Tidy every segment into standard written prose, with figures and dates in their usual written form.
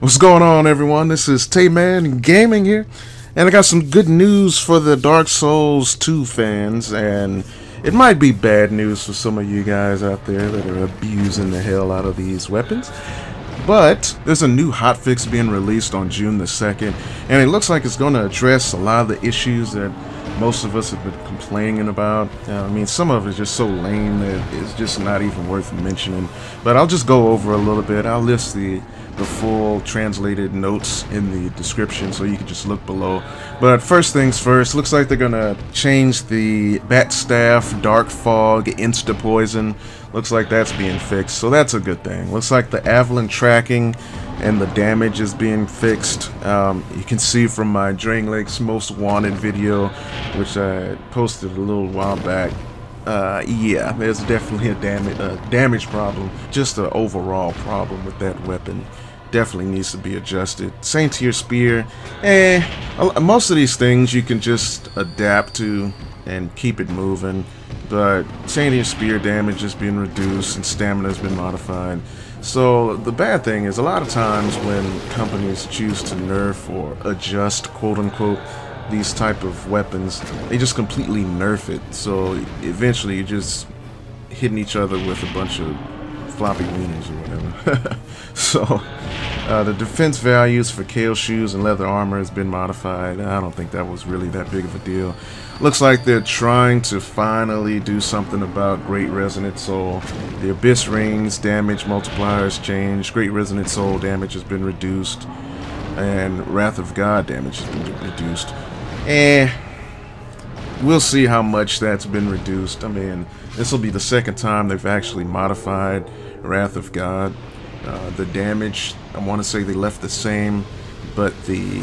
What's going on, everyone? This is Tayman Gaming here, and I got some good news for the Dark Souls 2 fans, and it might be bad news for some of you guys out there that are abusing the hell out of these weapons. But there's a new hotfix being released on June the 2nd, and it looks like it's going to address a lot of the issues that most of us have been complaining about. I mean, some of it is just so lame that it's just not even worth mentioning. But I'll just go over a little bit. I'll list the full translated notes in the description so you can just look below. But first things first, looks like they're gonna change the bat staff, dark fog, insta poison. Looks like that's being fixed, so that's a good thing. Looks like the Avelyn tracking and the damage is being fixed. You can see from my Drain Lake's Most Wanted video, which I posted a little while back. Yeah, there's definitely a damage problem, just an overall problem with that weapon. Definitely needs to be adjusted. Santier spear, most of these things you can just adapt to and keep it moving, but Santier spear damage is being reduced and stamina has been modified. So the bad thing is a lot of times when companies choose to nerf or adjust, quote-unquote, these type of weapons, they just completely nerf it, so eventually you're just hitting each other with a bunch of floppy wieners or whatever. So the defense values for Cale shoes and leather armor has been modified. I don't think that was really that big of a deal. Looks like they're trying to finally do something about Great Resonant Soul. The Abyss Rings damage multipliers changed. Great Resonant Soul damage has been reduced, and Wrath of God damage has been reduced. We'll see how much that's been reduced. I mean, this will be the second time they've actually modified Wrath of God. The damage, I want to say they left the same, but the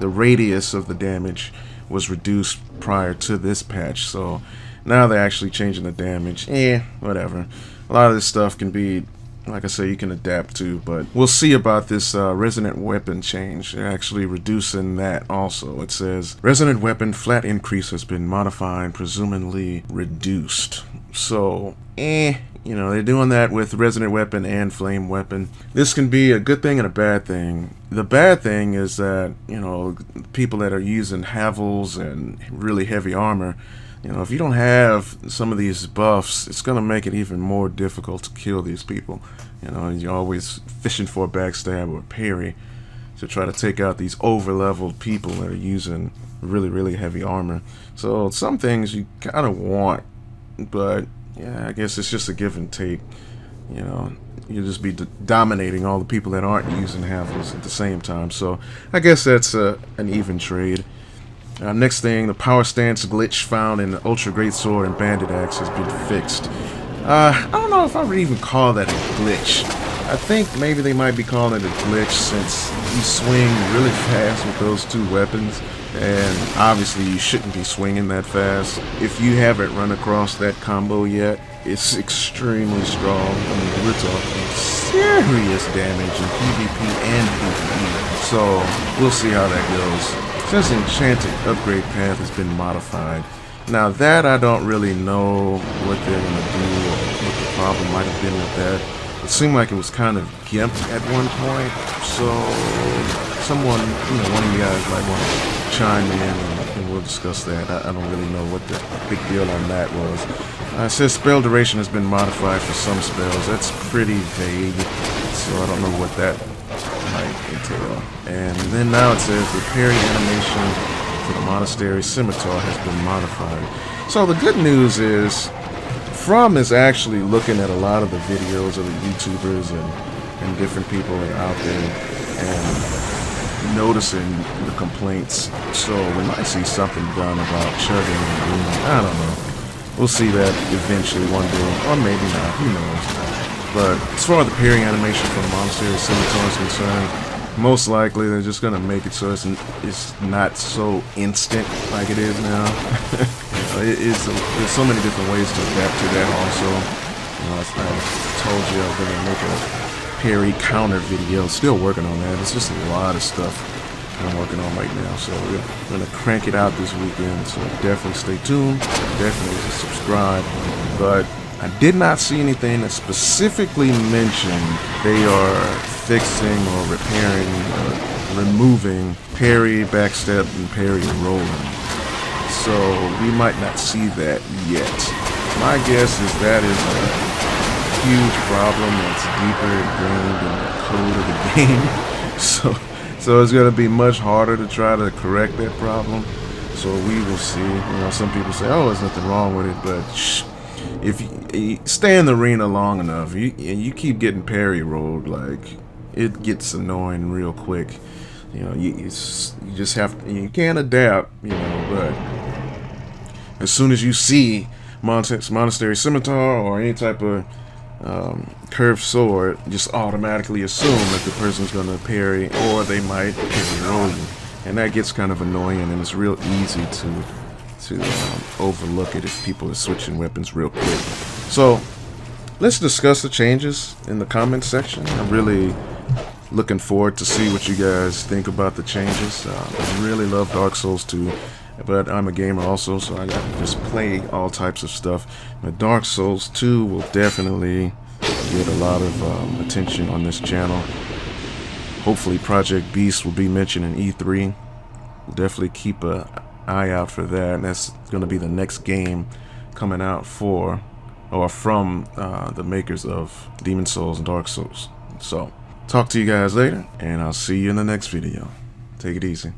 radius of the damage was reduced prior to this patch. So now they're actually changing the damage. Whatever. A lot of this stuff can be, like I say, you can adapt to, but we'll see about this Resonant Weapon change. They're actually reducing that also. It says, Resonant Weapon flat increase has been modified, presumably reduced. So, you know, they're doing that with Resonant Weapon and Flame Weapon. This can be a good thing and a bad thing. The bad thing is that, you know, people that are using Havels and really heavy armor, you know, if you don't have some of these buffs, it's going to make it even more difficult to kill these people. You know, you're always fishing for a backstab or a parry to try to take out these over-leveled people that are using really heavy armor. So some things you kind of want, but yeah, I guess it's just a give and take. You know, you'll just be dominating all the people that aren't using Havels at the same time. So I guess that's an even trade. Next thing, the power stance glitch found in the Ultra Greatsword and Bandit axe has been fixed. I don't know if I would even call that a glitch. I think maybe they might be calling it a glitch since you swing really fast with those two weapons, and obviously you shouldn't be swinging that fast. If you haven't run across that combo yet, it's extremely strong. I mean, we're talking serious damage in PvP and PvE. So we'll see how that goes. Since the enchanted upgrade path has been modified. Now that I don't really know what they're going to do or what the problem might have been with that. It seemed like it was kind of gimped at one point. So someone, you know, one of you guys might want to chime in and we'll discuss that. I don't really know what the big deal on that was. It says spell duration has been modified for some spells. That's pretty vague, so I don't know what that might entail. And then now it says the parry animation for the Monastery Scimitar has been modified. So the good news is From is actually looking at a lot of the videos of the YouTubers and different people that are out there and noticing the complaints. So we might see something done about chugging and bleeding. I don't know. We'll see that eventually one day, or maybe not, who knows. But as far as the parry animation for the Monastery Scimitar is concerned, most likely they're just going to make it so it's not so instant like it is now. There's so many different ways to adapt to that also. You know, I told you I was going to make a parry counter video. Still working on that. It's just a lot of stuff I'm working on right now. So we're going to crank it out this weekend. So definitely stay tuned. Definitely subscribe. But I did not see anything that specifically mentioned they are fixing or repairing or removing parry, backstep, and parry rolling. So we might not see that yet. My guess is that is a huge problem that's deeper ingrained in the code of the game. So it's going to be much harder to try to correct that problem. So we will see. You know, some people say, "Oh, there's nothing wrong with it," but if you stay in the arena long enough, and you keep getting parry rolled, like, it gets annoying real quick. You know, you just have to, you can't adapt, you know, but as soon as you see Monastery Scimitar or any type of curved sword, just automatically assume that the person's going to parry, or they might parry roll you. And that gets kind of annoying, and it's real easy to overlook it if people are switching weapons real quick. So let's discuss the changes in the comments section. I'm really looking forward to see what you guys think about the changes. I really love Dark Souls 2, but I'm a gamer also, so I got to just play all types of stuff. But Dark Souls 2 will definitely get a lot of attention on this channel. Hopefully Project Beast will be mentioned in E3. We'll definitely keep an eye out for that. And that's going to be the next game coming out for or from the makers of Demon Souls and Dark Souls. So talk to you guys later, and I'll see you in the next video. Take it easy.